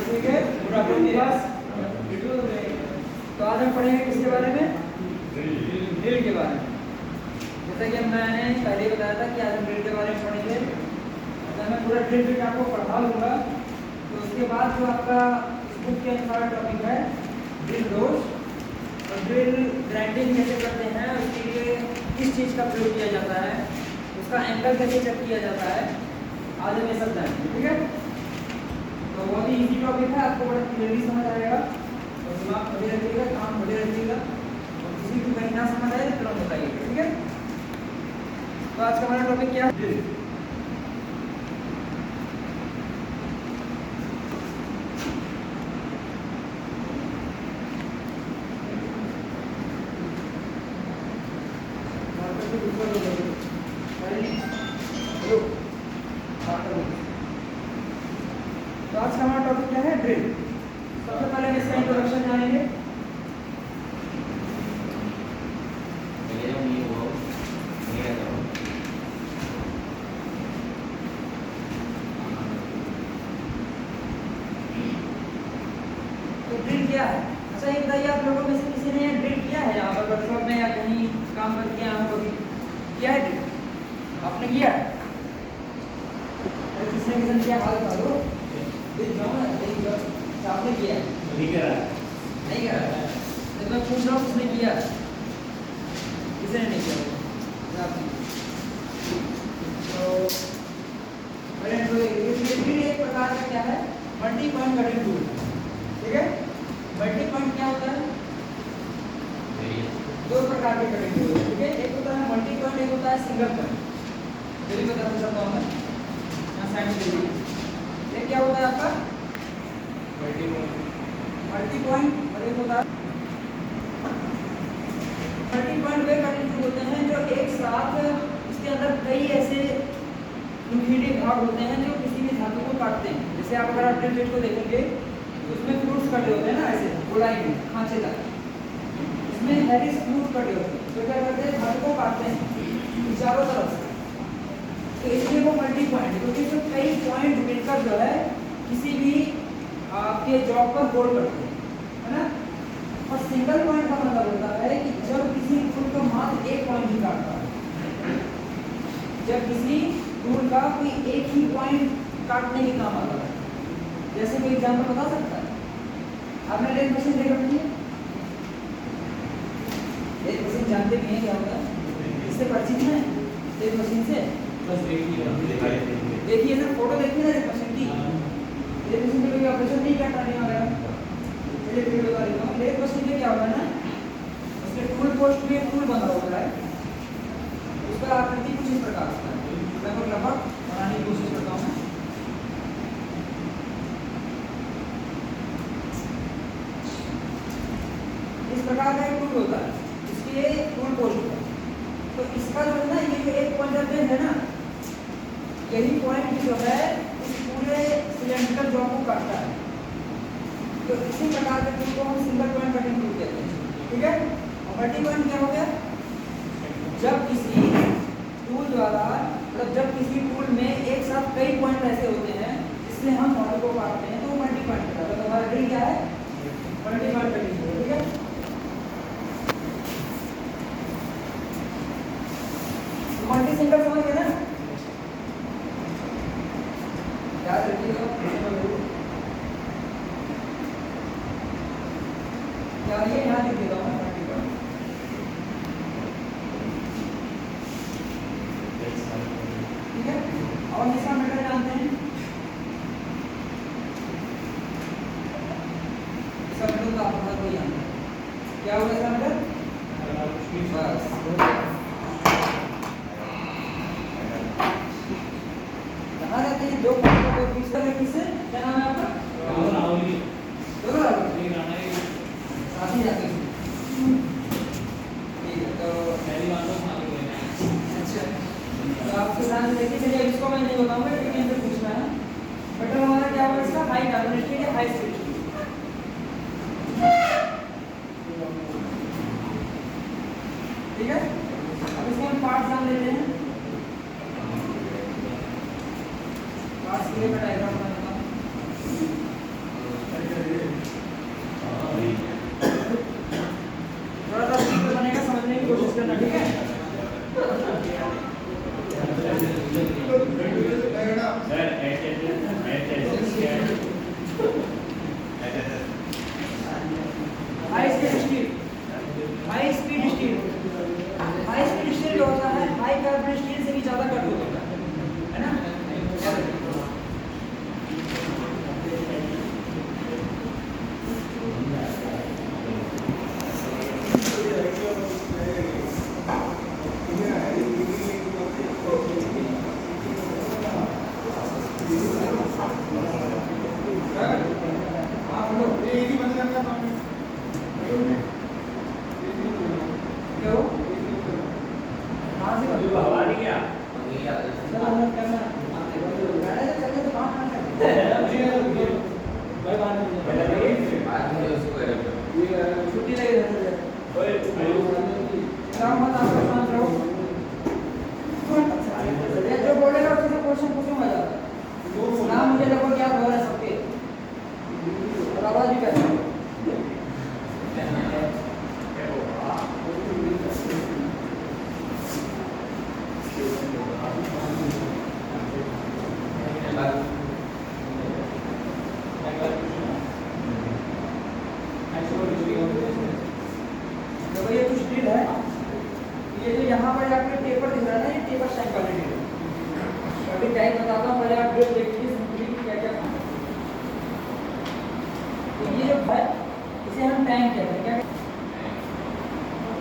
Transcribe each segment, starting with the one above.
ठीक है, तो आज हम पढ़ेंगे किसके बारे में? ड्रिल के बारे में। जैसा कि मैंने पहले बताया था कि आज हम ड्रिल के बारे में पढ़ेंगे। अगर मैं पूरा ड्रिल आपको पढ़ा लूँगा तो उसके बाद जो आपका इस बुक के अनुसार टॉपिक है ड्रिल रोज और ड्रिल ग्राइंडिंग कैसे करते हैं, उसके लिए किस चीज़ का प्रयोग किया जाता है, उसका एंगल कैसे चेक किया जाता है, आज हम ये सब जानेंगे। ठीक है, तो बहुत ही इजी टॉपिक है, आपको बड़ा क्लियरली समझ आएगा और दिमाग खुले रखिएगा, काम खुले रखिएगा और किसी को कहीं ना समझ आए तो तुरंत बताइएगा। ठीक है, तो आज का हमारा टॉपिक क्या है? तो आज का हमारा टॉपिक क्या है? ड्रिल। सबसे पहले हम इसका इंट्रोडक्शन जानेंगे। तो ड्रिल क्या है? अच्छा ये बताइए, आप लोगों में से किसी ने ड्रिल किया है यहाँ पर वर्कशॉप में या कहीं काम करके आया हो कभी? किया है ड्रिल? आपने किया है? किसने किया? हाल करो आपने किया है? नहीं करा तो मैं पूछ रहा हूँ किसने किया? किसने नहीं किया? तो एक प्रकार का क्या है? Multi point cutting tool. ठीक है, मल्टी पॉइंट क्या होता है? दो प्रकार के कटिंग टूल। ठीक है, एक होता है मल्टी पॉइंट, एक होता है सिंगल पॉइंट। जल्दी बता सकता हूँ मैं, यहाँ साइड में देखिए। ये क्या होता है आपका? मल्टी पॉइंट और एक होता है मल्टी पॉइंट। वे कटिंग टूल होते हैं जो एक साथ इसके अंदर कई ऐसे नुकीले भाग होते हैं जो किसी भी धातु को काटते हैं। जैसे आप अगर आप ड्रिल बिट को देखेंगे तो उसमें फ्लूट्स कटे होते हैं ना, ऐसे गोलाई में खांचे तक, इसमें हैवी फ्लूट कटे होते हैं। तो क्या करते हैं? धातु को काटते हैं चारों तरफ से, तो इसलिए वो मल्टी पॉइंट, क्योंकि जो कई पॉइंट मिलकर जो है किसी भी आपके जॉब पर होल्ड करते हैं, है ना। और सिंगल पॉइंट का मतलब होता है कि जब किसी टूल का मात्र एक पॉइंट ही काटता है, जब किसी टूल का कोई एक ही पॉइंट काटने के काम आता है। जैसे कोई एग्जाम्पल बता सकता है? आपने लेथ मशीन देख रखी है? लेथ मशीन जानते भी हैं क्या होता है? इससे परिचित हैं लेथ मशीन से? बस देखिए ना, फोटो देखिए ना लेथ मशीन की। लेथ मशीन में कोई ऑपरेशन नहीं करता नहीं वगैरह। चलिए फिर बता देता हूँ। लेथ मशीन में क्या होगा ना, उसके टूल पोस्ट में टूल बना होता है, उसका आकृति कुछ इस प्रकार का है। मैं कुछ लगभग बनाने की कोशिश करता हूँ। इस प्रकार का एक टूल होता है, इसके टूल पोस्ट होता है। तो इसका जो है ना, ये जो एक पॉइंट है ना, यही पॉइंट जो है इस पूरे सिलेंडर जॉब को काटता है। तो इसी प्रकार के टूल को हम सिंगल पॉइंट कटिंग टूल कहते हैं। ठीक है, और मल्टी पॉइंट क्या हो गया? जब किसी टूल द्वारा, मतलब जब किसी टूल में एक साथ कई पॉइंट ऐसे होते हैं जिससे हम धातु को काटते हैं, तो वो मल्टी पॉइंट कहलाता है। तो हमारा ड्रिल क्या है? Multi point cutting tool. ठीक है, मल्टी सिंगल समझ गए ना? याद रखिएगा, ये यहाँ लिख देता हूँ मल्टी पॉइंट। ठीक है, और इसका मेथड जानते हैं? इसका मेथड तो आपको कोई जानता है? क्या होगा इसका मेथड? बस कहाँ रहते हैं? दो पॉइंट को फिक्स करने किससे? क्या नाम है आपका? दोनों साथी जाते हैं। ठीक है, तो अच्छा, तो आपके साथ देखिए। चलिए इसको मैं नहीं बताऊंगा क्योंकि इनसे पूछना है। बट हमारा क्या होगा? इसका हाई कार्बोनेट या हाई स्पीड। ठीक है, अब इसके हम पार्ट्स जान लेते हैं। पार्ट्स के लिए मैं डायग्राम बनाता हूँ। हाँ बोलो एसी बंद करना था क्या हो कहाँ से जो हवा नहीं क्या चलो हम करना गाड़ी से चलते तो कहाँ करते भाई छुट्टी लगी रहती है काम मत आपका शांत रहो ये जो बोलेगा उससे क्वेश्चन पूछूंगा ज़्यादा नाम मुझे लगभग याद हो रहा है सबके और आवाज़ भी कैसे तो ये कुछ ड्रिल है ये जो यहाँ पर आपके पेपर दिख रहा है ना ये पेपर साइन वाली ड्रिल अभी टाइप बताता हूँ पहले आप ड्रिल देखिए सिंपली क्या क्या काम है। तो ये जो है इसे हम टैंक कहते हैं क्या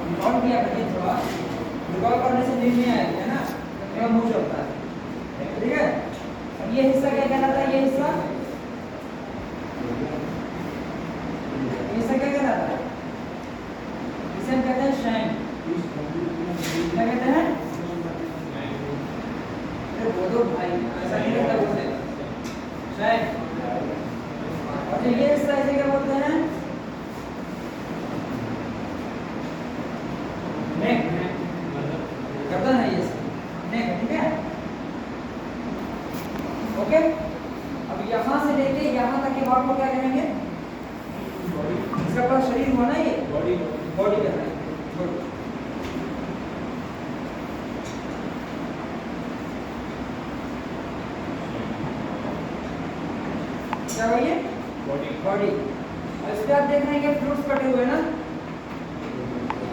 रिकॉर्ड किया करते हैं थोड़ा रिकॉर्ड करने से नींद नहीं आएगी है ना थोड़ा मुँह चलता है ठीक है अब ये हिस्सा क्या कहलाता है ये हिस्सा क्या कहलाता है इसे हम कहते हैं शैंक क्या कहते हैं अरे बोलो भाई ऐसा नहीं कहता बोलते शैंक और ये हिस्सा इसे क्या बोलते हैं नेक गर्दन है ये नेक ठीक है ओके अब यहाँ से लेके यहाँ तक के भाग को क्या कहेंगे इसका पूरा शरीर हुआ ना ये बॉडी कहना है क्या हुआ ये बॉडी और इस पे आप देख रहे हैं कि फ्लूइड्स कटे हुए हैं ना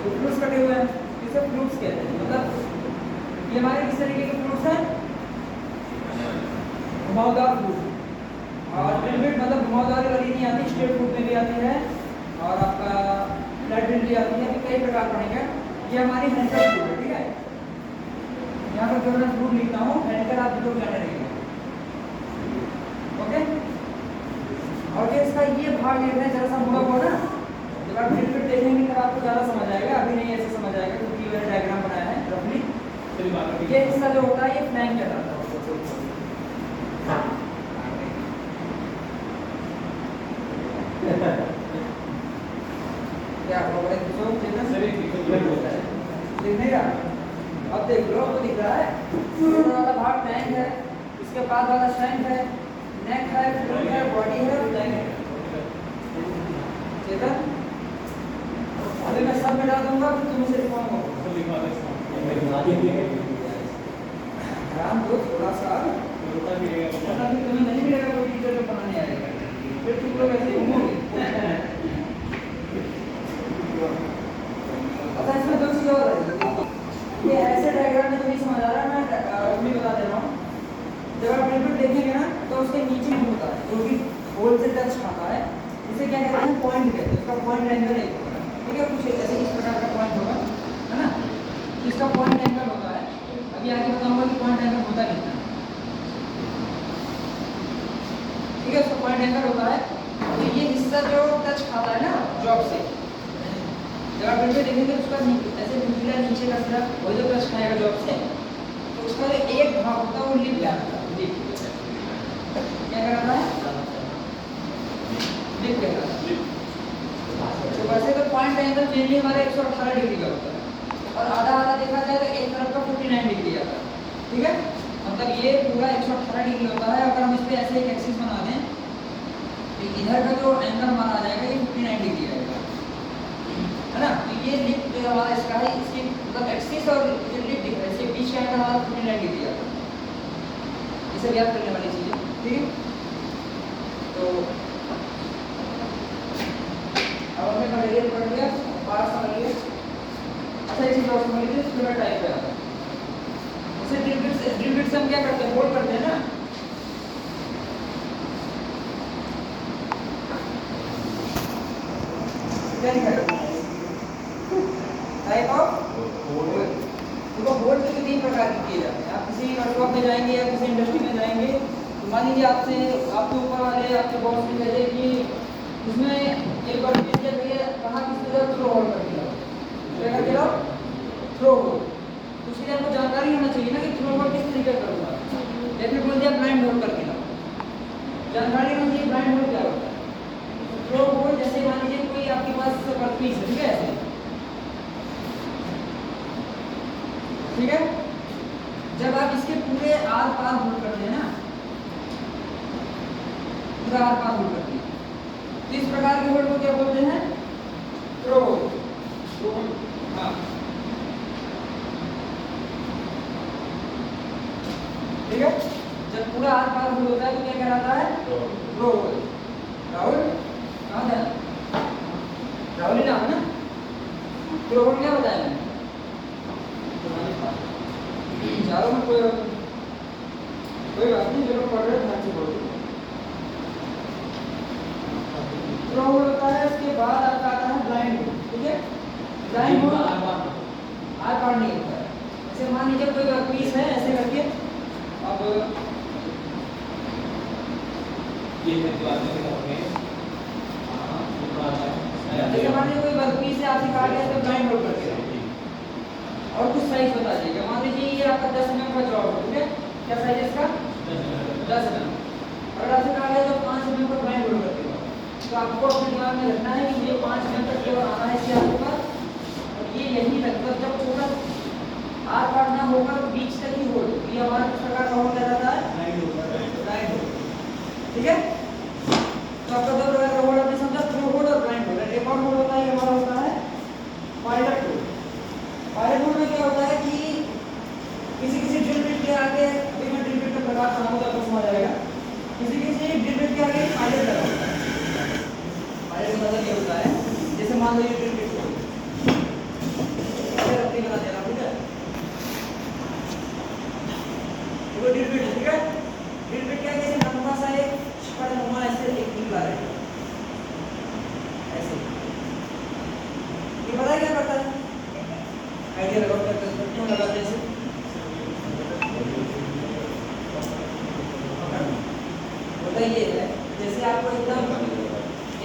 फ्लूइड्स कटे हुए हैं इसे फ्लूइड्स कहते हैं मतलब ये हमारे किस तरीके के फ्लूइड्स हैं घुमावदार फ्लूइड और ड्रिल मतलब घुमावदार वाली नहीं आती स्ट्रेट फ्लूइड में भी आती है और आपका फ्लैट ड्रिल भी आती है कई प्रकार पढ़ेंगे ये हमारी हैंडल फ्लूइड है ठीक है यहाँ पर जो मैं फ्लूइड लिखता हूँ हैंडल आप जो जाने रहेंगे ओके और जो इसका ये भाग देख रहे हैं जरा सा मुड़ा हुआ ना जब आप ड्रिल फिट देखेंगे तब आपको ज़्यादा समझ आएगा अभी नहीं ऐसे समझ आएगा क्योंकि मैंने डायग्राम बनाया है रफली ये हिस्सा जो होता है ये फ्लैंक कहलाता है क्या हो बड़े सोच चेतना देखने का अब देख लो वो दिख रहा है ऊपर वाला भाग टैंक है इसके बाद वाला शैंक है नेक है फ्लूइड है बॉडी है और टैंक है चेतन अभी मैं सब मिटा दूंगा फिर तुम इसे लिखवाऊंगा ध्यान दो थोड़ा सा वरना फिर तुम्हें नहीं मिलेगा कोई टीचर जो बनाने आएगा फिर तुम लोग ऐसे घूमोगे अच्छा इसमें दो चीज़ और है ये ऐसे डायग्राम में तो नहीं समझ आ रहा मैं भी बता दे रहा हूँ जब आप बिल्कुल देखेंगे ना तो उसके नीचे भी होता है जो कि होल से टच खाता है इसे क्या कहते हैं पॉइंट कहते हैं उसका पॉइंट एंगल एक होगा ठीक है कुछ ऐसे इस प्रकार का पॉइंट होगा है ना इसका पॉइंट एंगल होता है अभी आगे बताऊंगा कि पॉइंट एंगल होता कितना है ठीक है उसका पॉइंट एंगल होता है तो ये हिस्सा जो टच खाता है ना जॉब से जब आप बिल्कुल देखेंगे उसका ऐसे नीला नीचे का सिर्फ वो जो टच खाएगा जॉब से तो उसका जो एक भाग होता है वो लिप कहलाता है लिप क्या कहलाता है लिप कहलाता है तो वैसे तो पॉइंट एंगल जनरली हमारे 118 डिग्री का होता है और आधा आधा देखा जाए तो एक तरफ का 59 डिग्री आता है ठीक है मतलब ये पूरा 118 डिग्री होता है अगर हम इस पर ऐसे एक एक्सिस बना दें तो इधर का जो एंगल हमारा आ जाएगा ये 59 डिग्री आएगा है ना तो ये लिप जो हमारा इसका है इसकी मतलब एक्सिस और जो लिप दिख रहा है इसके बीच का एंगल हमारा 59 डिग्री आता है इसे याद करने वाली चीज़ है ठीक है तो अब हमने मटेरियल पढ़ लिया पार्ट समझ लिया अच्छा एक चीज़ और समझ लीजिए स्टूडेंट टाइप पे आता है उसे ड्रिल बिट से हम क्या करते हैं होल्ड करते हैं ना क्या लिखा है टाइप ऑफ देखो होल्ड के तीन प्रकार के किए जाते हैं आप किसी वर्कशॉप में जाएंगे या किसी इंडस्ट्री में जाएंगे तो मान लीजिए आपसे आपके ऊपर वाले आपके बॉस ने कहे कि उसमें एक बार नीचे भैया कहा कि इसको थ्रो होल्ड कर दिया, क्या कर दिया थ्रो होल्ड, तो उसके लिए आपको जानकारी होना चाहिए ना कि थ्रो होल्ड किस तरीके से करूँगा, या फिर बोल दिया ब्लाइंड होल्ड करके लाओ, जानकारी होनी चाहिए ब्लाइंड होल्ड क्या होता है। थ्रो होल्ड जैसे मान लीजिए कोई आपके पास वर्कपीस है, ठीक है ऐसे, ठीक है, जब आप इसके पूरे आर पार होल्ड करते हैं ना, पूरा आर पार होल्ड करते हैं, तो इस प्रकार के होल्ड को क्या बोलते हैं थ्रो होल्ड। हाँ ठीक है, जब पूरा आर पार होल्ड होता है तो क्या कहलाता है थ्रो होल्ड। राहुल कहाँ जाना, राहुल ही नाम है ना, थ्रो होल्ड क्या बताया मैंने, चारों में कोई बात नहीं, जो लोग पढ़ रहे ध्यान से पढ़ो। थ्रो होल्ड होता है, उसके बाद आपका आता है ब्लाइंड होल्ड, ठीक है, ब्लाइंड होल्ड आर पार नहीं होता है। जैसे मान लीजिए कोई पीस है ऐसे करके, अब ये है जो आगे से होंगे जैसे मान लीजिए कोई वर्कपीस है आपसे काट गया तो ब्लाइंड होल्ड करके और कुछ साइज बता दीजिएगा। मान लीजिए ये आपका 10 mm का जॉब है, ठीक है, क्या साइज है इसका 10 mm, अगर आपसे कहा गया तो 5 mm का ब्लाइंड होल्ड करके दो, तो आपको अपने दिमाग में रखना है कि ये 5 mm तक केवल आना है इसके आपके पास, और ये यहीं तक, मतलब जब पूरा आर पार ना होगा तो बीच तक ही होल्ड, ये हमारा किस प्रकार का होल्ड कहलाता है ब्लाइंड होल्ड, ठीक है। तो आपका दो प्रकार का होल्ड आपने समझा, थ्रो होल्ड और ब्लाइंड होल्ड। एक और होल्ड होता है, ये हमारा होता है पायलट होल्ड। पायलट होल्ड में क्या होता है कि किसी ड्रिल बिट के आगे, अभी मैं ड्रिल बिट का प्रकार बताऊंगा तो आपको समझ आएगा, किसी ड्रिल बिट के आगे पायलट लगा होता है। पायलट का मतलब ये होता है, जैसे मान लो ये ड्रिल बिट को अगर अपनी बना देना, ठीक है, देखो ड्रिल बिट, ठीक है, ड्रिल बिट के आगे लंबा सा एक नुमा ऐसे एक निकला है ऐसे, ये पता है क्या करता है, आइडिया लगाओ क्यों लगाते हैं इसे, होता ये है जैसे आपको एकदम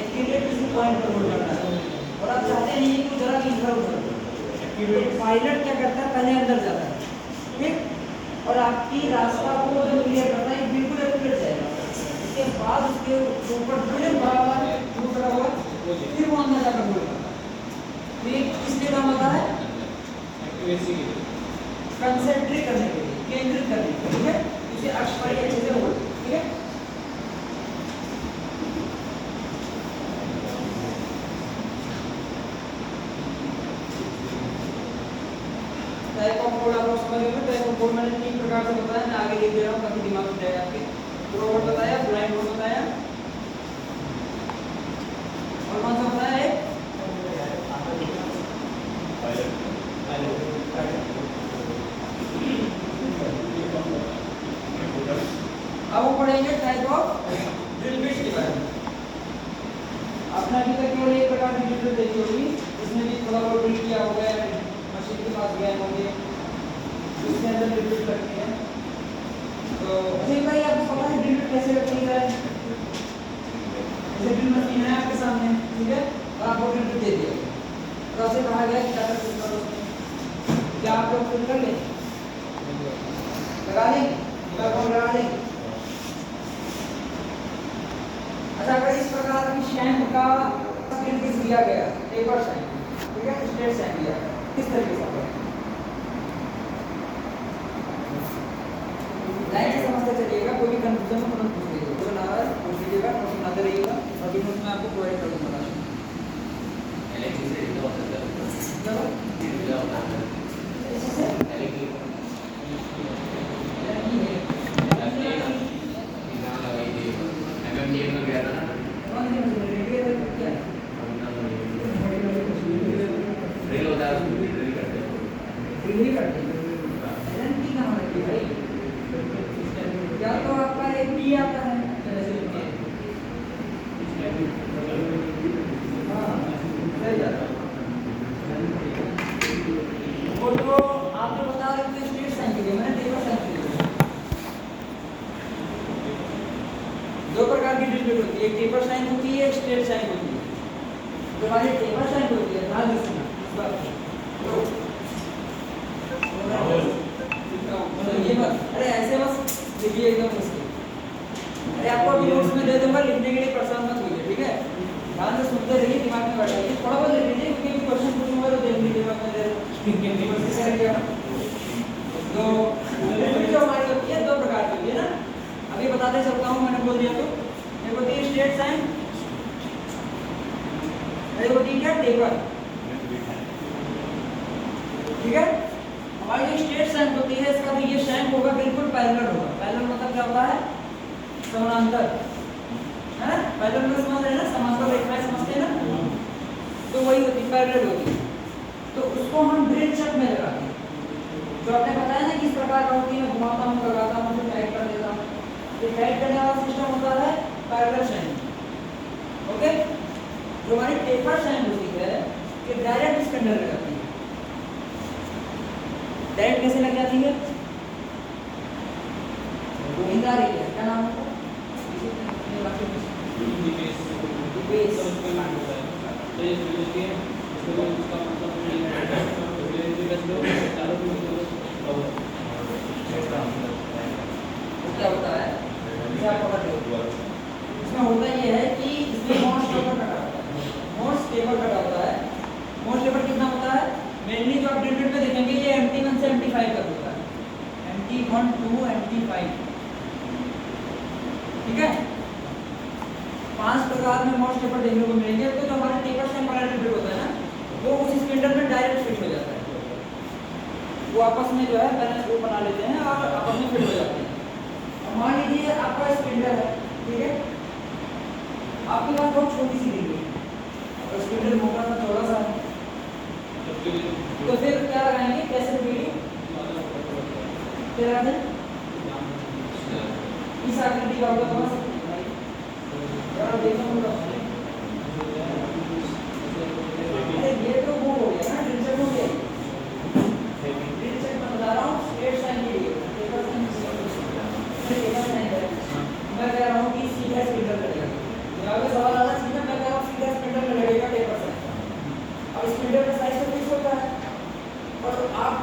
एक्यूरेट किसी पॉइंट पर होल्ड करना है और आप चाहते नहीं कि जरा भी इधर उधर, पायलट क्या करता है पहले अंदर जाता है, ठीक, और आपकी रास्ता को जो क्लियर करता है बिल्कुल एक्यूरेट जाएगा, उसके बाद उसके ऊपर बिल्कुल बराबर दूसरा हुआ फिर वो अंदर जाकर होल्ड करता है। ये किसके काम होता है, कंसेंट्रेट करने के लिए, केंद्रित करने के लिए, ठीक है, इसे अक्ष पर अच्छे से होल्ड, ठीक है। टाइप ऑफ होल्ड आप समझ गए, टाइप ऑफ होल्ड मैंने 3 प्रकार से बताया, मैं आगे लिख दे रहा हूँ ताकि दिमाग में जाए आपके। थ्रो होल्ड बताया, ब्लाइंड होल्ड बताया, और कौन सा बताया है अब वो पढ़ेंगे टाइप ऑफ ड्रिल बिट के बारे में। आपने अभी तक केवल एक प्रकार की ड्रिल देखी होगी, इसमें भी थोड़ा बहुत ड्रिल किया होगा, मशीन के पास गए होंगे, उसके अंदर ड्रिल बिट लगती है। तो अच्छा भाई आपको पता है ड्रिल बिट कैसे लगती है, जैसे ड्रिल मशीन है आपके सामने, ठीक है, और आपको ड्रिल बिट दे दिया तो आपसे कहा गया कि जाकर फिल करो, क्या आप लोग फिल कर लें, लगा लेंगे, लगा लेंगे। अच्छा अगर इस प्रकार की शैंक का ड्रिल बिट दिया गया, टेपर शैंक, ठीक है, स्ट्रेट शैंक दिया, किस तरीके से लाइन से समझते चलिएगा, कोई भी कंफ्यूजन हो तुरंत पूछ लीजिएगा, तो ना पूछ लीजिएगा, नोट बनाते रहिएगा, अभी नोट में आपको प्रोवाइड कर दूंगा। क्या तो आपका एक टी आता है, हाँ सही जाता है, टेपर शाइन होती है, स्ट्रेट शाइन होती है। जो हमारी टेपर शाइन होती है, ध्यान से सुनना इस बात को। तो ये बस, अरे ऐसे बस लिखिए एकदम मुश्किल। अरे आपको अभी नोट्स में दे दूंगा, लिखने के लिए परेशान मत होइए, ठीक है? ध्यान से सुनते रहिए, दिमाग में बैठाइए, थोड़ा बहुत लिख लीजिए, क्योंकि क्वेश्चन पूछूंगा तो देख लीजिए मैं कोशिश करेंगे। तो जो हमारी होती है दो प्रकार की होती है ना, अभी बताते चलता हूँ, मैंने बोल दिया तो एक होती है स्ट्रेट साइन, एक होती है क्या टेपर, ठीक है? हमारी जो स्ट्रेट साइन होती है इसका तो ये साइन होगा बिल्कुल पैरेलल होगा। पैरेलल मतलब क्या होता है? समानांतर, है ना? पैरेलल में समझ रहे हैं ना, समांतर रेखाएं समझते हैं ना, तो वही होती है, पैरेलल होती है। तो उसको हम ड्रिल चक में लगाते हैं, जो आपने बताया ना किस प्रकार का होती है, मैं घुमाता हूँ, लगाता हूँ, फिर टाइट कर देता हूँ। ये टाइट करने वाला सिस्टम होता है पैरेलल शाइन, ओके? जो हमारी टेपर शाइन होती है ये डायरेक्ट इसके अंदर लग जाती है। डायरेक्ट कैसे लग जाती है? नींद आ रही है, क्या नाम है? क्या होता है? इसमें होता ये है कि इसमें मोस्ट टेपर कटा होता है, मोस्ट टेपर कटा होता है। मोस्ट टेपर कितना होता है? मेनली जो आप ड्रिल में देखेंगे ये MT1 से MT5 तक होता है, MT1 2 MT5, ठीक है? 5 प्रकार में मोस्ट टेपर देखने को मिलेंगे। तो जो हमारा टेपर शाइन वाला ड्रिल होता है ना, वो उस स्पिंडल में डायरेक्ट फिट हो जाता है, वो आपस में जो है बैलेंस वो बना लेते हैं और आपस में फिट हो जाते हैं। मान लीजिए आपका स्पिंडल है, ठीक है? आपके पास बहुत छोटी सी रील है और स्पिंडल मोटा सा थोड़ा सा है, तो फिर क्या लगाएंगे? कैसे रील क्या लगाते हैं? इस आकृति का होगा बना सकते हैं भाई, यार देखो होगा। अरे ये तो वो हो गया ना, ड्रिल चक हो गया, ड्रिल चक मैं बता रहा हूँ स्ट्रेट साइन के लिए, टेपर साइन मैं कह रहा हूँ कि सीधा स्पिंडल लगेगा। यहाँ पे सवाल आ रहा है सीधा, मैं कह रहा हूँ सीधा स्पिंडल में लगेगा टेपर साइन। अब स्पिंडल का साइज तो फिक्स होता है और आप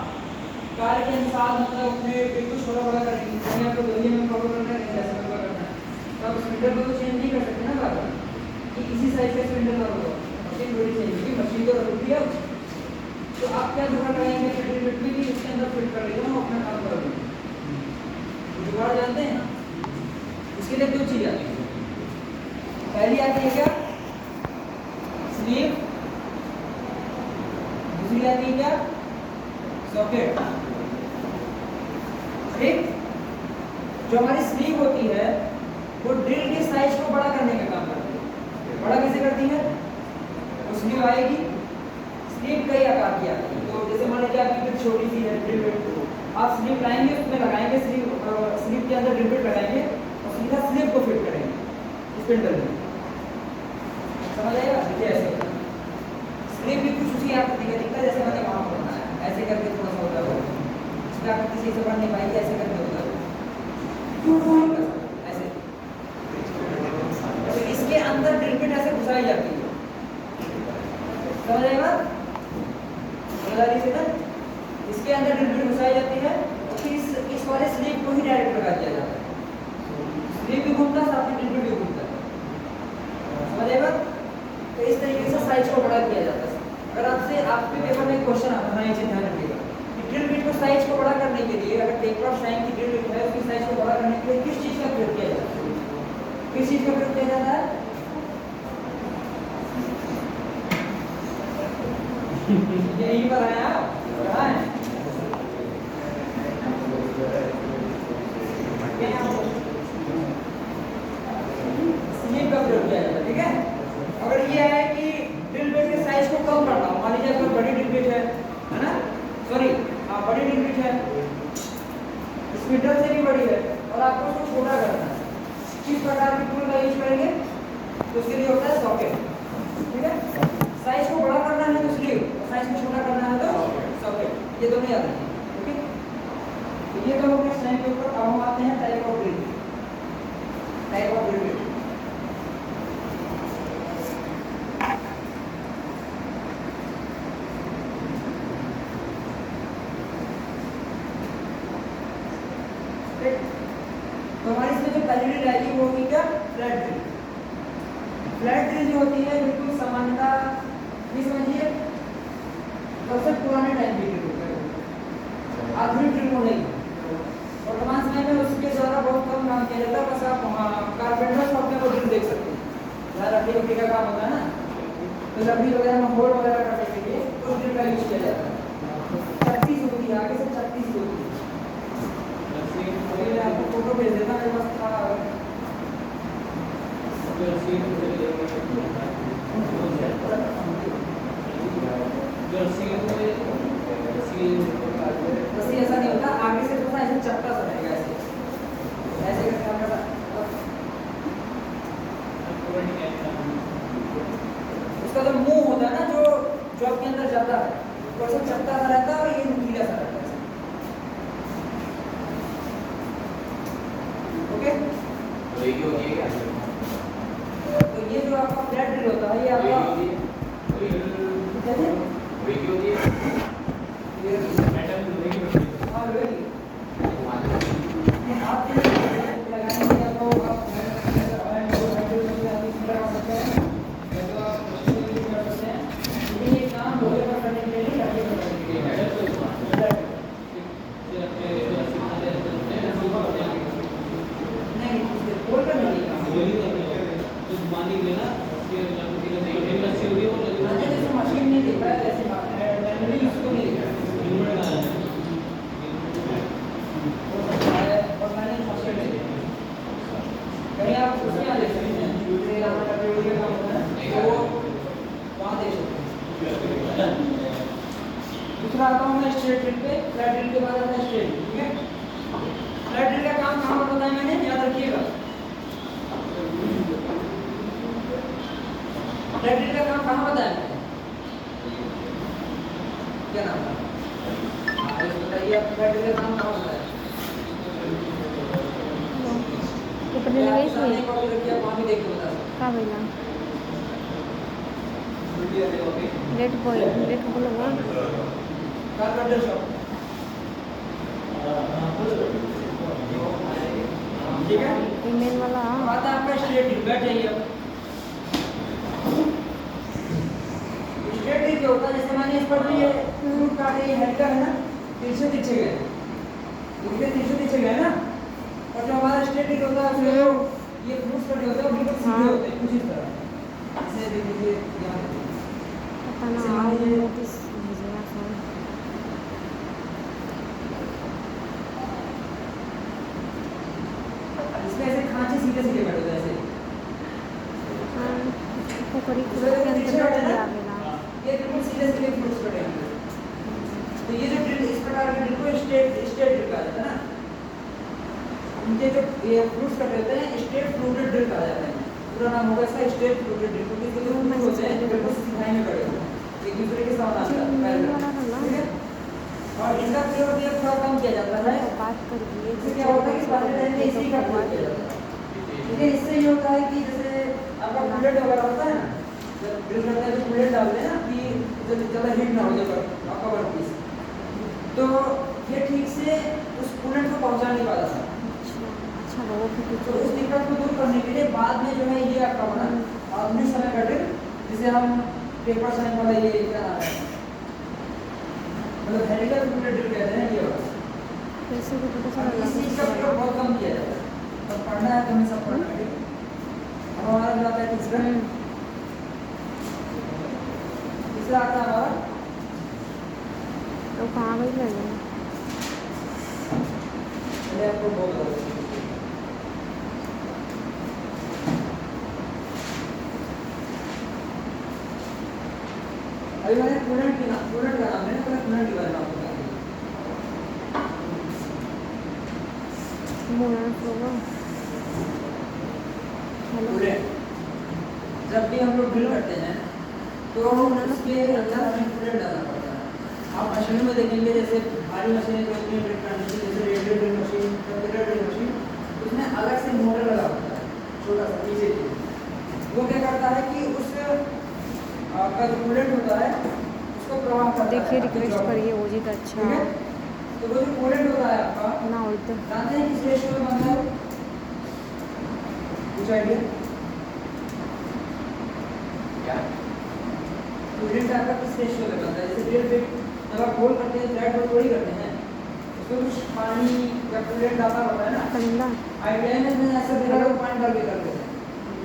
कार्य के अनुसार मतलब अपने बिल्कुल छोटा बड़ा करेंगे, जैसे आपको दरिया में कवर करना है, जैसे कवर करना है, तो आप स्पिंडल को तो चेंज नहीं कर सकते ना बार बार कि इसी साइज का स्पिंडल का होगा, मशीन थोड़ी चेंज होगी, मशीन तो रुकी है। तो आप क्या जुगाड़ लगाएंगे ड्रिल बिट में कि इसके अंदर फिट कर लेगा, हम अपना काम कर लेंगे। जुगाड़ जानते हैं? इसके लिए दो चीज आती है, पहली आती है क्या? स्लीव, दूसरी आती है क्या? सॉकेट, ठीक? जो हमारी स्लीव होती है वो ड्रिल के साइज को बड़ा करने का काम करती है। बड़ा कैसे करती है? वो स्लीव आएगी, स्लीव कई आकार की आती है, तो जैसे मान लीजिए आपकी बिट छोटी सी है, ड्रिल बिट, आप स्लीव लाएंगे, उसमें लगाएंगे, स्लीव के अंदर ड्रिल बिट लगाएंगे और सीधा स्लीव को फिट करेंगे स्पिंडल में, समझ आएगा? देखिए ऐसे होता है, स्लीव भी कुछ उसी आकृति का दिखता है जैसे मैंने वहाँ पढ़ना है, ऐसे करके थोड़ा सा होता है, इसमें आकृति सही से पढ़ नहीं पाएंगे, ऐसे करके होता है, ऐसे। तो इसके अंदर ड्रिल बिट ऐसे घुसाई जाती है, समझ आएगा? समझदारी से ना, इसके अंदर ड्रिल बिट घुसाई जाती है, फिर इस वाले स्लीव को ही डायरेक्ट लगा दिया जाता है, स्लीव भी घूमता है साथ में ड्रिल बिट भी घूमता है, समझ आएगा? तो इस तरीके से साइज को बड़ा किया जाता है। अगर आपसे आपके पेपर में क्वेश्चन आता है, ये चीज ध्यान रखिएगा कि ड्रिल बिट को साइज को बड़ा करने के लिए, अगर टेपर शाइन की ड्रिल बिट है उसकी साइज को बड़ा करने के लिए किस चीज का प्रयोग किया जाता है? किस चीज का प्रयोग किया जाता है? यहीं पर है आप, कहाँ है? स्लीव का प्रयोग किया जाता है, ठीक है? अगर ये है कि ड्रिल बिट के साइज को कम करना हो, मान लीजिए अगर बड़ी ड्रिल बिट है ना, सॉरी हाँ बड़ी ड्रिल बिट है, स्पिंडल से भी बड़ी है और आपको उसको छोटा करना है, किस प्रकार की टूल का यूज करेंगे? तो उसके लिए होता है सॉकेट, ठीक है? साइज को बड़ा करना है तो स्लीव, साइज को छोटा करना है तो सॉकेट, ये दोनों याद रखिए, ओके? तो ये तो हो गया साइन के ऊपर। अब हम आते हैं type of drill, type of drill. पहली ड्रिल आएगी वो होगी क्या, फ्लैट ड्रिल। फ्लैट ड्रिल जो होती है बिल्कुल सामान्यतः ये समझिए सबसे पुराने टाइम की ड्रिल होती है, आधुनिक ड्रिल को नहीं। वर्तमान समय में उसके द्वारा बहुत कम काम किया जाता है, बस आप कारपेंटर शॉप में वो ड्रिल देख सकते हैं, जहाँ लकड़ी वकड़ी का काम होता है ना, तो लकड़ी वगैरह में होल वगैरह करने के लिए उस ड्रिल का यूज किया जाता है। 36 होती है, आगे से 36 होती है। अभी मैं आपको फोटो भेज देता, मेरे पास था। रस्सी ऐसा नहीं होता, आगे से थोड़ा ऐसे चपटा सा रहेगा, ऐसे ऐसे करके आपका उसका जो मुंह होता है ना, जो जॉब के अंदर जाता है, वो ऐसे चपटा सा रहता है और ये नुकीला सा रहता है। ओके, तो ये जो आपका फ्लैट ड्रिल होता है, ये आपका दूसरा आता हूँ मैं स्ट्रेट ड्रिल पे। फ्लैट ड्रिल के बाद आता है स्ट्रेट, ठीक है। फ्लैट ड्रिल का काम कहाँ पर बताया मैंने, याद रखिएगा। फ्लैट ड्रिल का काम कहाँ बताया मैंने, क्या नाम था, बताइए आप। फ्लैट ड्रिल का काम कहाँ बताया, वहाँ भी देख के बता सकते। लेट बोलो कारपेंटर शॉप, ठीक है। ईमेल वाला आता है आपका स्ट्रेट ड्रिल। बैठ जाइए अब। स्ट्रेट ड्रिल क्या होता है, जैसे मैंने इस पर ये फ्रूट काटे, ये हेड का है ना, तिरछे तिरछे गए, देखिए तिरछे तिरछे गए ना। और जो हमारा स्ट्रेट ड्रिल होता है उसमें जो ये फ्रूट्स कटे होते हैं वो बिल्कुल सीधे होते हैं, कुछ इस तरह। ऐसे देखिए यहाँ पता ना नोटिस भेजना फोन। इसमें ऐसे खांचे सीधे सीधे कटे होते हैं ऐसे। पोखरी के अंदर आ गया, ये बिल्कुल सीधे सीधे फ्रूट्स कटे हैं। तो ये जो ड्रिल, इस प्रकार के ड्रिल को स्ट्रेट ड्रिल कहा जाता है ना। इनके जो ये फ्रूट्स कटे होते हैं स्ट्रेट फ्रूटेड ड्रिल कहा जाता है। पूरा नाम होगा इसका स्ट्रेट फ्रूटेड ड्रिल, क्योंकि इसके जो फ्रूट होते हैं जो बिल्कुल सीधाई में कटे होते हैं, एक दूसरे के साथ आता है, ठीक है। और इनका प्रयोग भी थोड़ा कम किया जाता है। बात कर दिए इससे क्या होता है कि पहले टाइम में इसी का प्रयोग किया जाता है, ठीक है। इससे ये होता है कि जैसे आपका बुलेट वगैरह होता है ना, जब ड्रिल करते हैं तो बुलेट डालते हैं ना कि जब ज़्यादा हीट ना हो जाए आपका वर्कपीस, तो ये ठीक से उस बुलेट को पहुंचा नहीं पाता था। अच्छा वो तो उस दिक्कत को दूर करने के लिए बाद में जो है ये आपका बना आधुनिक समय का ड्रिल, जिसे हम पेपर साइन वाला ये क्या नाम है, मतलब हेलिकल बुलेट ड्रिल कहते हैं, ये वाला। कैसे को पता चला इस चीज़ का प्रयोग बहुत कम किया जाता है। तो पढ़ना है तो हमें सब पढ़ना है। अब हमारा जो आता है तीसरा आता है हमारा, तो कहाँ गई लगे मैंने आपको बहुत अभी मैंने कूलेंट का नाम मैंने पहले कूलेंट के बारे में आपको बताया। कूलेंट जब भी हम लोग ड्रिल करते हैं तो उसके अंदर हमें कूलेंट डालना पड़ता है। आप मशीनों में देखेंगे, जैसे भारी मशीनें जो होती हैं ड्रिल करने की, जैसे radio drill machine, computer drill machine, उसमें अलग से मोटर लगा होता है छोटा सा पीछे की। वो क्या करता है कि उस आपका जो कूलेंट होता है उसको प्रवाह करता है। देखिए रिक्वेस्ट करिए वो जी का अच्छा ठीक है। तो वो जो कूलेंट होता है आपका ना होता जानते हैं किस रेशियो में बनता है, कुछ आइडिया? क्या? कूलेंट आपका किस रेशियो में बनता है? जैसे ड्रिल बिट जब आप होल करते हैं थ्रेड होल थोड़ी करते हैं, उसमें कुछ पानी या कूलेंट डालना पड़ता है ना। कलिंदा आइडिया में ऐसा दे रहा पानी डाल के करते हैं।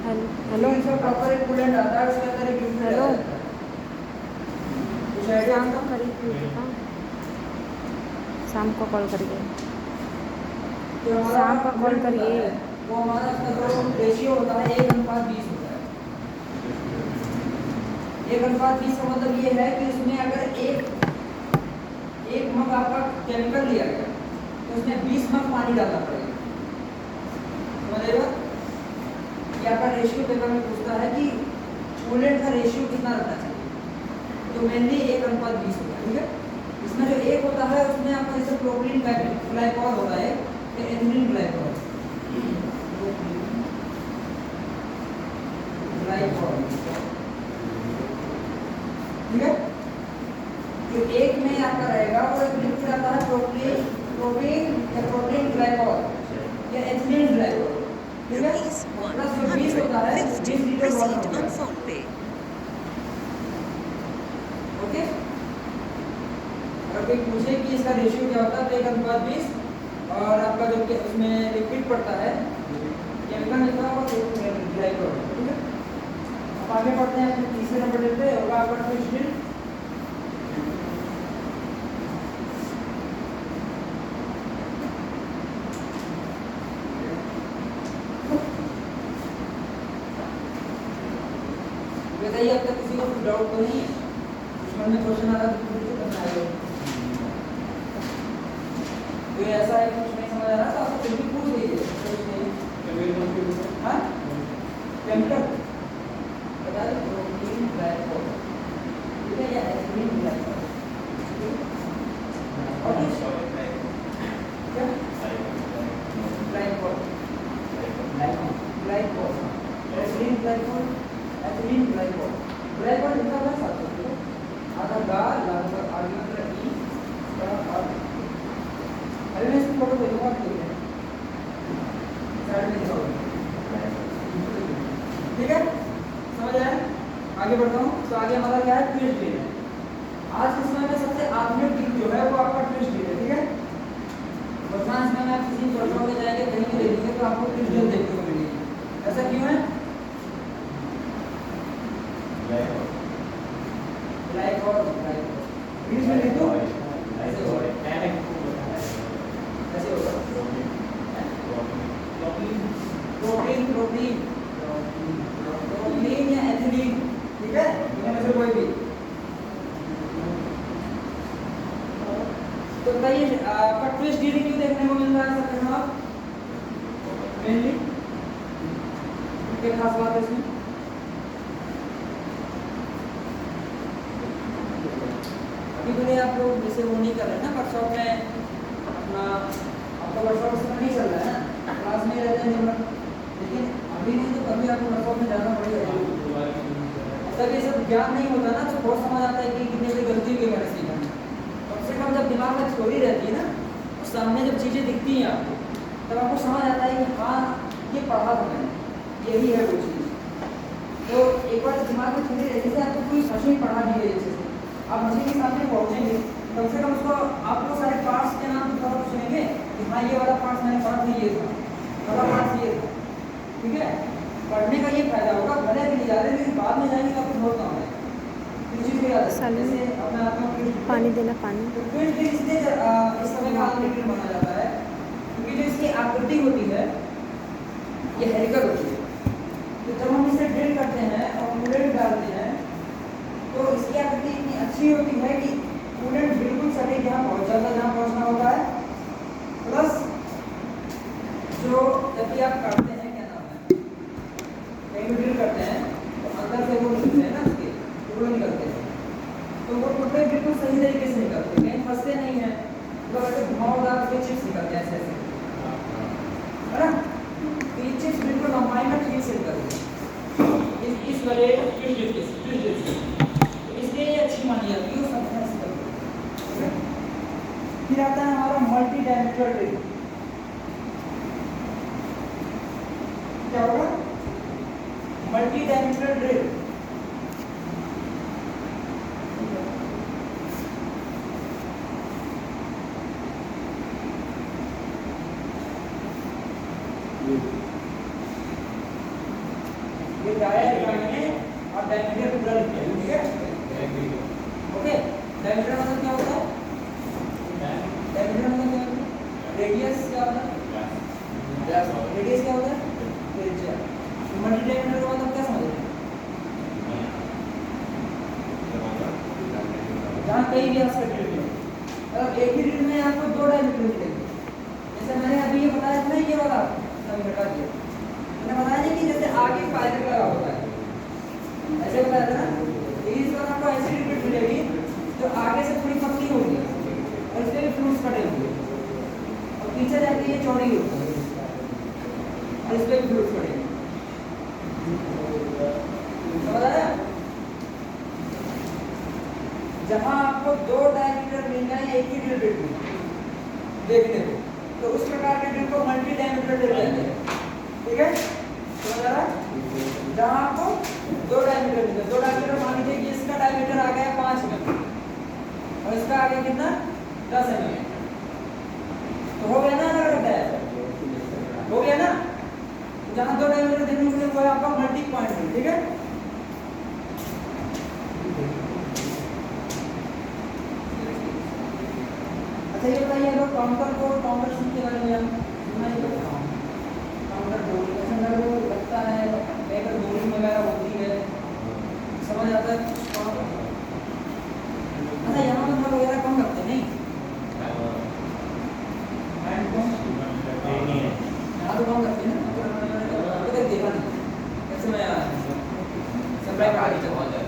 हेलो हेलो हेलो इसमें प्रॉपर एक कूलेंट आता है, उसके अंदर एक लिक्विड हेलो। आता है। कुछ आइडिया? शाम को करिए शाम को कॉल करिए शाम को कॉल करिए। वो हमारा इसका जो रेशियो होता है 1:20 होता है। 1:20 का मतलब ये है कि उसमें अगर एक मग आपका केमिकल लिया गया तो उसमें 20 मग पानी डालना पड़ेगा। समझेगा? ये आपका रेशियो पेपर में पूछता है कि कूलेंट का रेशियो कितना रखना चाहिए, तो मेनली 1:20 होगा। ठीक है, इसमें जो एक होता है उसमें आपका जैसे प्रोपीलीन ग्लाइकॉल होता है या एथिलीन ग्लाइकॉल। ठीक है, जो एक में आपका रहेगा वो एक लिक्विड आता है प्रोपीन या प्रोपीलीन ग्लाइकॉल या एथिलीन ग्लाइकॉल। ठीक है, प्लस जो 20 होता है 20 लीटर वाटर होता है। ओके, अगर कोई पूछे कि इसका रेशियो क्या होता है तो 1:20 और आपका जो उसमें लिक्विड पड़ता है केमिकल निकला हुआ तो ग्लाइकॉल। ठीक है, अब आगे बढ़ते हैं अपने तीसरे नंबर पे होगा आपका ट्विस्ट ड्रिल। बताइए अब तक किसी को कुछ डाउट तो नहीं है? दुश्मन में क्वेश्चन आ रहा तो पूछ के करना है। कोई ऐसा है कुछ नहीं समझ आ रहा तो आप फिर भी पूछ लीजिए। हाँ, केमिकल बता दो, प्रोटीन ग्लाइकॉल। ठीक है, या एथिलीन ग्लाइकॉल। और कुछ क्या? Glycol glycol ethylene glycol ethylene glycol. Glycol लिखा हुआ है साथ में आधा गार लगभग आगे मतलब ई का और अरे मैं इसको फोटो देखूंगा आप देख लें साइड में दिखा हुआ। ठीक है, समझ आया? आगे बढ़ता हूँ। तो आगे हमारा क्या है? ट्विस्ट ड्रिल है। आज के समय में सबसे आधुनिक ड्रिल जो है वो आपका ट्विस्ट ड्रिल है। ठीक है, वर्तमान समय में आप किसी चर्चाओं में जाएंगे कहीं भी देखेंगे तो आपको ट्विस्ट ड्रिल देखने को मिलेगी। ऐसा क्यों है? ग्लाइकॉल इंग्लिश में लिख दो ऐसे होगा। ऐसे होगा प्रोपीलीन या एथिलीन। ठीक है, इनमें से कोई भी। तो बताइए आपका ट्विस्ट ड्रिल क्यों देखने को मिल रहा है सबके साथ? मेनली क्या खास बात है इसमें? अभी आप लोग जैसे वो नहीं कर रहे ना वर्कशॉप में अपना आपका वर्कशॉप इसमें नहीं चल रहा है ना, क्लास में रहते हैं दिन भर, लेकिन अभी नहीं तो कभी आपको वर्कशॉप में जाना पड़ेगा। जब ये सब ज्ञान नहीं होता ना तो बहुत समझ आता है कि कितनी बड़ी गलती की मैंने सीखा। कम से कम जब दिमाग में थ्योरी रहती है ना तो सामने जब चीज़ें दिखती हैं आपको तब आपको समझ आता है कि हाँ ये पढ़ा था मैंने, यही है वो चीज़। तो एक बार दिमाग में थ्योरी रहती है, आपको कोई मशीन पढ़ा दी है जैसे आप मशीन के सामने पहुँचेंगे कम से कम उसको आप लोग सारे पार्ट्स के नाम तो पता सुनेंगे कि हाँ ये वाला पार्ट्स मैंने पढ़ा था, ये था वाला पार्ट्स ये था। ठीक है, पढ़ने का ये फायदा होगा, भले अभी नहीं जा रहे लेकिन बाद में जाएंगे तो आपको बहुत काम है। इस चीज़ को याद रखना। जैसे अपने आप में पानी देना पानी। तो ट्विस्ट ड्रिल इसलिए इस समय का आधुनिक ड्रिल माना जाता है क्योंकि जो इसकी आकृति होती है ये हेलिकल होती है। तो जब हम इसे ड्रिल करते हैं और कूलेंट डालते हैं तो इसकी आकृति इतनी अच्छी होती है कि कूलेंट बिल्कुल सटीक यहाँ पहुँच जाता है जहाँ पहुँचना होता है। प्लस जो जब भी आप करते हैं क्या नाम है कहीं भी ड्रिल करते हैं तो अंदर से वो निकलते हैं ना उसके टुकड़े निकलते हैं, तो वो टुकड़े बिल्कुल सही तरीके से निकलते हैं, कहीं फंसते नहीं हैं। तो ऐसे घुमावदार उसके चिप्स निकलते हैं ऐसे ऐसे, है ना? तो ये चिप्स बिल्कुल लंबाई में ठीक से निकलते हैं इस वाले ट्विस्ट ड्रिल से। इसलिए ये अच्छी मानी जाती है। फिर आता है हमारा मल्टी डायमीटर ड्रिल। क्या होगा? डैश लिखा मैंने और डायमीटर पूरा लिख दिया, ठीक है। ओके, डायमीटर मतलब क्या होता है? डायमीटर मतलब क्या होता है? रेडियस क्या होता है? व्यास। रेडियस क्या होता है? त्रिज्या। मल्टी डायमीटर का मतलब क्या समझ रहे हैं? जहाँ कई व्यास का ड्रिल है, मतलब एक ही ड्रिल में आपको 2 डायमीटर मिलेंगे। जैसे मैंने अभी ये बताया था ना, ये वाला अभी हटा दिया, मैंने बताया था कि जैसे आगे पायलट लगा होता है, ऐसे बताया था ना, इस बार आपको ऐसी ड्रिल मिलेगी जो आगे से थोड़ी पतली होगी और इसमें भी फ्लूइड्स पड़े होंगे और पीछे जाके ये चौड़ी होगी और इसमें भी फ्लूइड्स पड़े होंगे। समझ आया? जहां आपको 2 डायमीटर मिल जाए एक ही ड्रिल बिट में देखने को, तो उस प्रकार के ड्रिल को मल्टी डायमीटर ड्रिल कहते हैं, ठीक है। समझ आ रहा है? जहां आपको 2 डायमीटर मिले, 2 डायमीटर मान लीजिए कि इसका डायमीटर आ गया 5 mm और इसका आ गया कितना 10 mm, तो हो गया ना अलग अलग डायमीटर, हो गया ना। जहां 2 डायमीटर देखने को मिले वो है आपका मल्टी पॉइंट ड्रिल, ठीक है। अच्छा ये बताइए अगर काउंटर बोर्ड काउंटर सीट के बारे में हम सुना ही करता हूँ। काउंटर बोर्ड जैसे मेरे को लगता है अगर बोरिंग वगैरह होती है, समझ आता है। अच्छा यहाँ पर नट वगैरह कम लगते नहीं, हैंड को यहाँ तो कम लगते हैं ना, अभी तक देखा नहीं कैसे मैं सप्लाई करा के चलता जाए,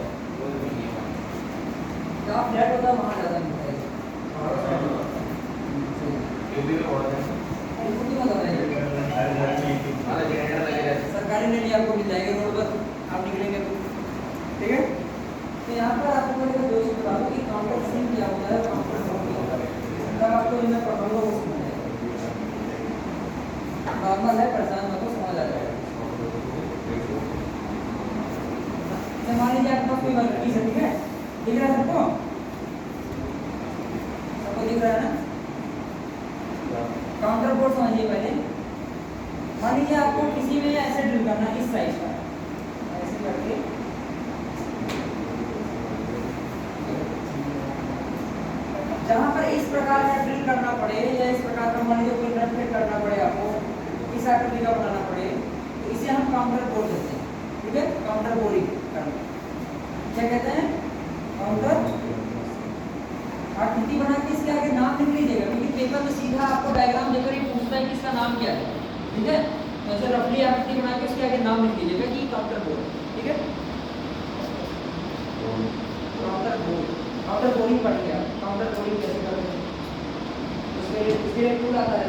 जहाँ फ्लैट होता है वहाँ ज़्यादा मिलता है। सरकारी रेली आपको मिल जाएगी रोड पर आप निकलेंगे तो, ठीक है। तो यहाँ पर आपको मैं दो चीज बता दूँ कि काउंटर सीम क्या होता है, काउंटर बोर्ड क्या होता है, तब आपको इनमें पढ़ाऊंगा वो समझ आएगा। नॉर्मल है, परेशान मत हो, समझ आ जाएगा। मान लीजिए आपके पास कोई वर्कपीस है, ठीक है, दिख रहा है सबको, सबको दिख रहा है ना। काउंटर बोर्ड समझिए पहले। मान लीजिए आपको किसी में ऐसे ड्रिल करना है, इस साइज का ऐसे करके, जहां पर इस प्रकार का ड्रिल करना पड़े या इस प्रकार का मान लीजिए कोई नट फिट करना पड़े, आपको इस आकृति का बनाना पड़े, तो इसे हम काउंटर बोर्ड कहते हैं, ठीक है। काउंटर बोरिंग करना क्या कहते हैं? काउंटर। आकृति बना के इसके आगे नाम लिख लीजिएगा, क्योंकि पेपर में सीधा आपको डायग्राम देकर ही पूछता है कि इसका नाम क्या है, ठीक है। तो ऐसे रफली आकृति बना के उसके आगे नाम लिख लीजिएगा कि काउंटर बोर्ड, ठीक है। काउंटर बोर्ड, काउंटर बोरिंग पढ़ गया, काउंटर बोरिंग कैसे करते हैं, उसके लिए टूल आता है,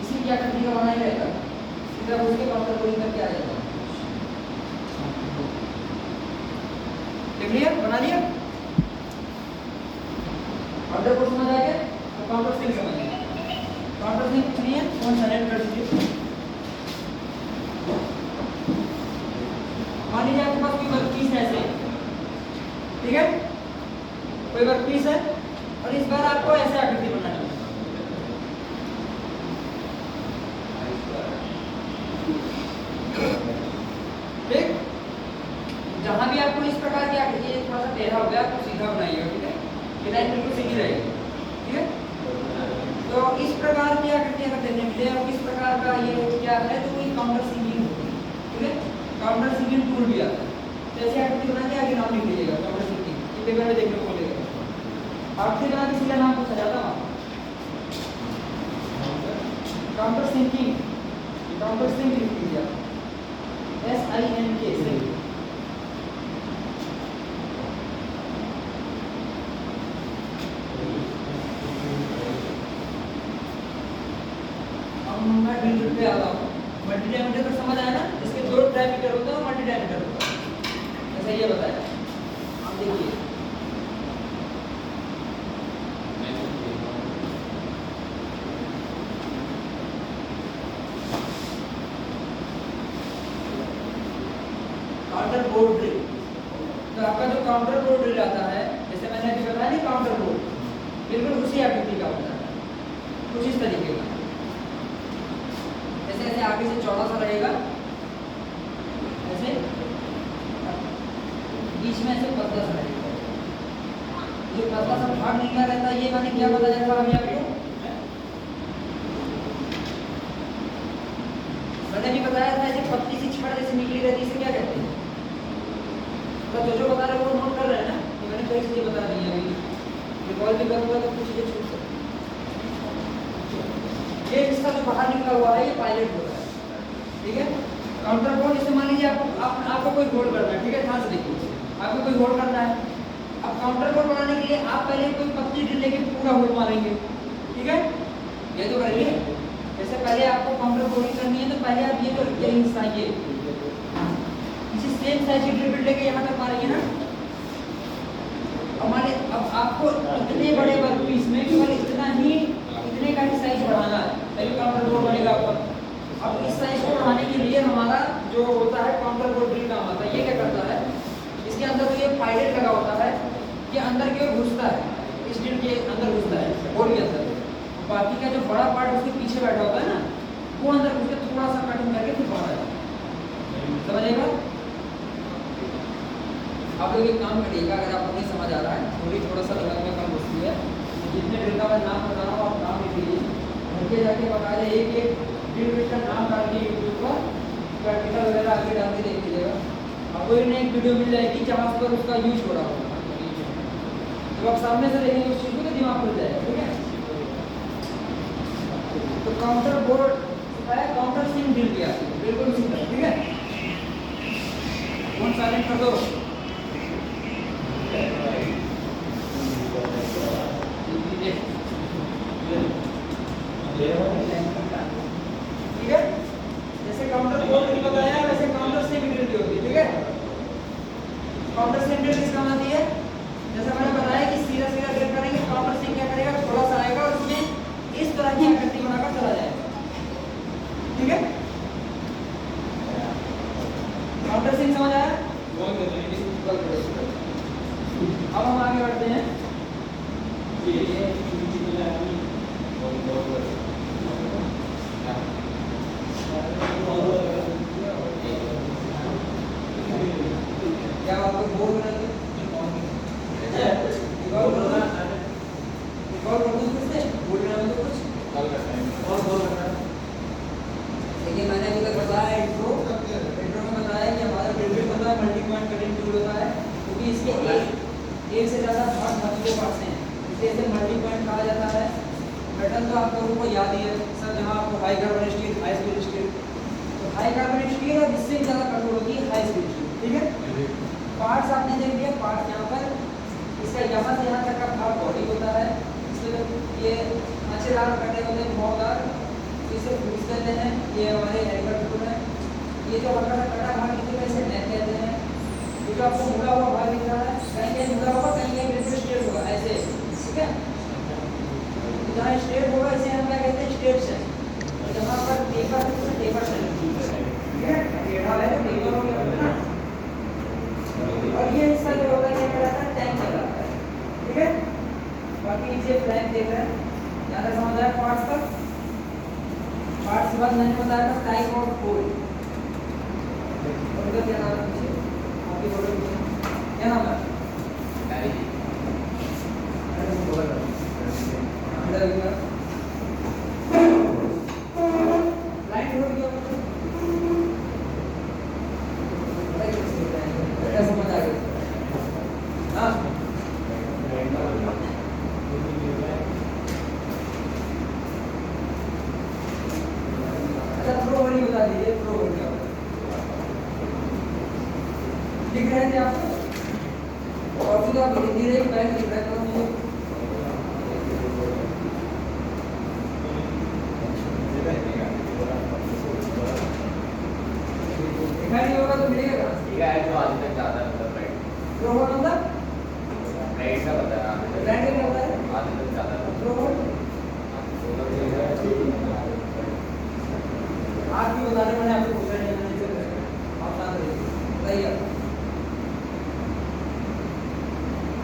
इसी की आकृति का बना ही रहेगा, सीधा उसके काउंटर बोरिंग करके आ जाएगा। देख लिया, बना लिया। काउंटर बोर्ड समझ आ गया, तो काउंटर सिंक समझ गया। काउंटर सिंक कुछ नहीं है, फोन सेलेक्ट कर दीजिए। मान लीजिए आपके पास कोई वर्कपीस है ऐसे, ठीक है, कोई वर्कपीस है और इस बार आपको ऐसे आकृति बनानी है, ठीक। जहां भी आपको इस प्रकार की आकृति, ये थोड़ा सा टेढ़ा हो गया, आपको सीधा बनाइएगा, ठीक है, ये लाइन बिल्कुल सीधी रहेगी, ठीक है। तो इस प्रकार की आकृति अगर देखने मिले और किस प्रकार का ये क्या है, तो कोई काउंटर सिंकिंग होगी, ठीक है। काउंटर सिंकिंग टूल भी आता है, तो ऐसी आकृति बना के आगे नाम लिख लीजिएगा, काउंटर सिंकिंग, ये पेपर में देखने को मिलेगा। आकृति बना के सीधा नाम पूछा जाता है काउंटर सिंकिंग, काउंटर सिंक लिख लीजिए आप, SINK सिंक। मैं ड्रिल पे आता हूँ, मल्टी डायमीटर तो समझ आया ना, इसके 2 डायमीटर होता है और मल्टी डायमीटर होता है, ऐसा ये बताया। आप देखिए काउंटर बोर्ड ड्रिल, तो आपका जो काउंटर बोर्ड ड्रिल आता है, जैसे मैंने अभी बताया ना, काउंटर बोर्ड बिल्कुल उसी आकृति का होता है, कुछ इस तरीके का, ऐसे आगे से चौड़ा सा रहेगा, ऐसे सा भाग निकला रहता है, ये मैंने क्या बताया था अभी आपको, मैंने भी बताया था ऐसे पतली सी छड़ जैसे निकली रहती है, इसे क्या कहते हैं? तो जो बता रहे हैं वो नोट कर रहे हैं ना, तो मैंने कई चीजें बता दी हैं, अभी रिकॉल भी करूंगा तो कुछ चीजें छूट सकती हैं। ये इसका जो बाहर निकला हुआ है ये पायलट होता है, ठीक है। काउंटर बोर्ड जैसे मान लीजिए आपको कोई होल्ड करना है, ठीक है, ध्यान से देखिए, आपको कोई होल्ड करना है। अब काउंटर बोर्ड बनाने के लिए आप पहले कोई पतली ड्रिल लेके पूरा होल मारेंगे, ठीक है, ये तो करेंगे। जैसे पहले आपको काउंटर बोर्डिंग करनी है तो पहले आप ये तो ये हिस्सा ये इसी सेम साइज की ड्रिल लेके यहाँ तक मारेंगे ना। हमारे अब आपको इतने बड़े वर्कपीस में केवल इतने का ही साइज बढ़ाना है, तभी काउंटर बोर्ड बनेगा आपका। अब इस साइज को बढ़ाने के लिए हमारा जो होता है काउंटर बोर्ड ड्रिल काम आता है, ये क्या करता है, इसके अंदर तो ये पायलट लगा होता है, ये अंदर की ओर घुसता है, इस ड्रिल के अंदर घुसता है बोर्ड के अंदर। बाकी का जो बड़ा पार्ट उसके पीछे बैठा होता है ना, वो अंदर घुस के थोड़ा सा कटिंग करके फिर बाहर आएगा, समझेगा? आप लोग एक काम करिएगा, अगर आपको नहीं समझ आ रहा है, थोड़ा सा दिमाग में कम घुसती है, तो जितने ड्रिल का मैं नाम बता रहा हूँ आप नाम लिख लीजिए, घर के जाके बकायदा एक ड्रिल का नाम डाल के यूट्यूब पर प्रैक्टिकल वगैरह आगे डाल के देख लीजिएगा, आपको एक नई वीडियो मिल जाएगी जहाँ पर उसका यूज हो रहा होगा। जब आप सामने से देखेंगे उस चीज़ को तो दिमाग खुल जाएगा, ठीक है। तो काउंटर बोर्ड है, काउंटर सिंग ड्रिल किया बिल्कुल उसी तरह, ठीक है। फोन साइलेंट कर दो, ठीक है। जैसे काउंटर बोर्ड की बताया वैसे काउंटर सिंग ड्रिल की होती है, ठीक है। काउंटर सिंग ड्रिल किस काम आती है? जैसा मैंने बताया कि सीधा सीधा ड्रिल करेंगे, काउंटर सिंग क्या करेगा, थोड़ा सा आएगा और उसमें इस तरह की आकृति बनाकर चला जाएगा, ठीक है। काउंटर सिंग समझ आया? अब हम आगे बढ़ते हैं। क्या आपको बोल रहे थे? देखिए मैंने अभी तक बताया इंट्रो में बताया कि हमारा ड्रिल होता है, मल्टी पॉइंट कटिंग टूल होता है, क्योंकि इसके एक से ज़्यादा भाग महत्वपूर्ण पार्ट्स हैं, इसलिए इसे मल्टी पॉइंट कहा जाता है। पैटर्न तो आप लोगों को याद ही है सर, जहाँ आपको high carbon steel, high speed steel, तो हाई कार्बन स्टील और इससे ज़्यादा कठोर होती है हाई स्पीड स्टील, ठीक है। पार्ट्स आपने देख लिया, पार्ट्स यहाँ पर इसका यहाँ से यहाँ तक का भाग बॉडी होता है, इसमें ये मच्छेदार कटे होते हैं बहुदार, इसे फिक्स कहते हैं, ये हमारे हेलिकल टूल है। ये जो हल्का सा कटा भाग दिखता है इसे नेक कहते हैं। ये जो आपको मुड़ा हुआ भाग दिख रहा है, कहीं कहीं मुड़ा होगा, कहीं कहीं बिल्कुल स्ट्रेट होगा, ऐसे, ठीक है। जहाँ स्ट्रेट होगा इसे हम क्या कहते हैं, स्ट्रेट शेल। जहाँ पर टेपर है उसे टेपर शेल, ठीक है। टेढ़ा है तो टेपर हो गया ना। और ये हिस्सा जो होता है क्या कहलाता है, टैंक कहलाता है, ठीक है। बाकी नीचे फ्लैंक देख रहे हैं, ज़्यादा समझ आया पार्ट्स तक। पार्ट्स के बाद मैंने बताया था टाइप और होल, उनका क्या नाम है पीछे आपके फोटो पीछे क्या नाम है? लाइट हो गया क्या समझ आ गया? हाँ अच्छा, प्रो वाली बता दीजिए, प्रो वाली क्या होता है? लिख रहे थे आप और फिर आप धीरे धीरे बैक लिख रहे थे मुझे। लिखा नहीं होगा तो मिलेगा, ठीक है। तो आज तक ज़्यादा मतलब राइट प्रो मतलब राइट का बता रहा हूँ, ब्रांड क्या होता है? आज तक ज़्यादा प्रो आप भी बता रहे, मैंने आपको पूछा नहीं, मैंने आप शांत रहिए, बताइए आप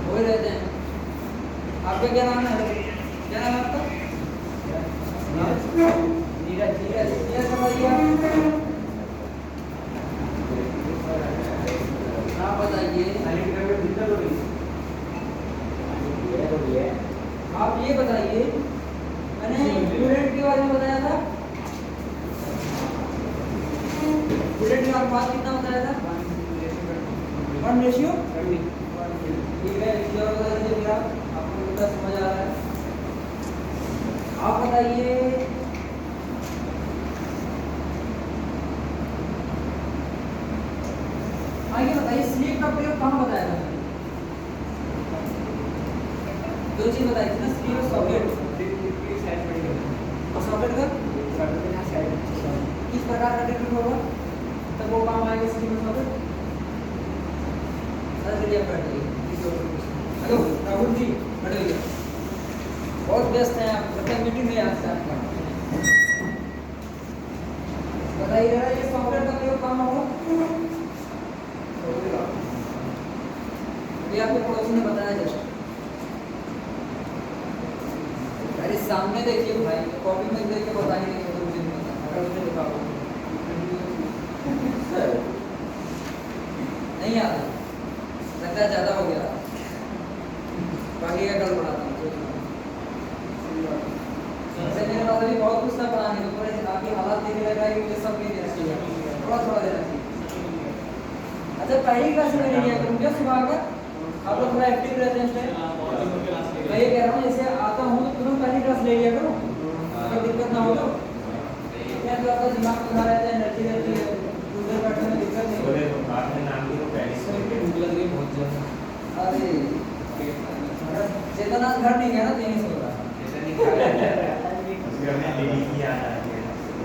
हो ही रहते हैं। आपका क्या नाम है? क्या नाम है आपका? नीरज। नीरज क्या समझिए आप बताइए। आप ये बताइए, मैंने स्टूडेंट के बारे में बताया था, स्टूडेंट का अनुपात कितना बताया था? 1:30। ठीक है, इसी और बता दीजिए मेरा, आपको कितना समझ आ रहा है? आप बताइए, आगे बताइए स्लीप का प्रयोग कहाँ बताया था? दो चीज बताई थी ना, स्लीप और सॉकेट। और सॉकेट का किस प्रकार का टेक्निक होगा तब वो काम आएगा स्लीप और सॉकेट? चलिए आप बैठिए। हेलो राहुल जी, बैठिए। बहुत व्यस्त हैं आप, मतलब मीटिंग में आज से आपका। बताइए जरा, ये सॉफ्टवेयर का प्रयोग कहाँ होगा? ये आपके पड़ोसी ने बताया जस्ट। अरे सामने देखिए भाई, कॉपी में देख के बता ही नहीं तो मुझे नहीं पता, अगर उसने लिखा हो नहीं आता, लगता है ज़्यादा हो गया, बाकी का कल पढ़ाता हूँ। वैसे मेरे पास अभी बहुत कुछ था पढ़ाने को, थोड़े आपकी हालात देखने लगा कि मुझे सब नहीं देना चाहिए, थोड़ा थोड़ा देना चाहिए। अच्छा पहली क्लास में नहीं लिया करूँ क्या सुबह का? आप लोग थोड़ा एक्टिव रहते हैं इसमें। मैं ये कह रहा हूँ जैसे आता हूँ तो तुरंत पहली क्लास ले लिया करो, कोई दिक्कत ना हो तो। क्या तो आपका दिमाग खुला रहता है, एनर्जी रहती है, उधर बैठने में दिक्कत नहीं होती। भूख लग रही बहुत ज़्यादा। अरे चेतनाथ घर नहीं गया ना, तो यहीं सो रहा।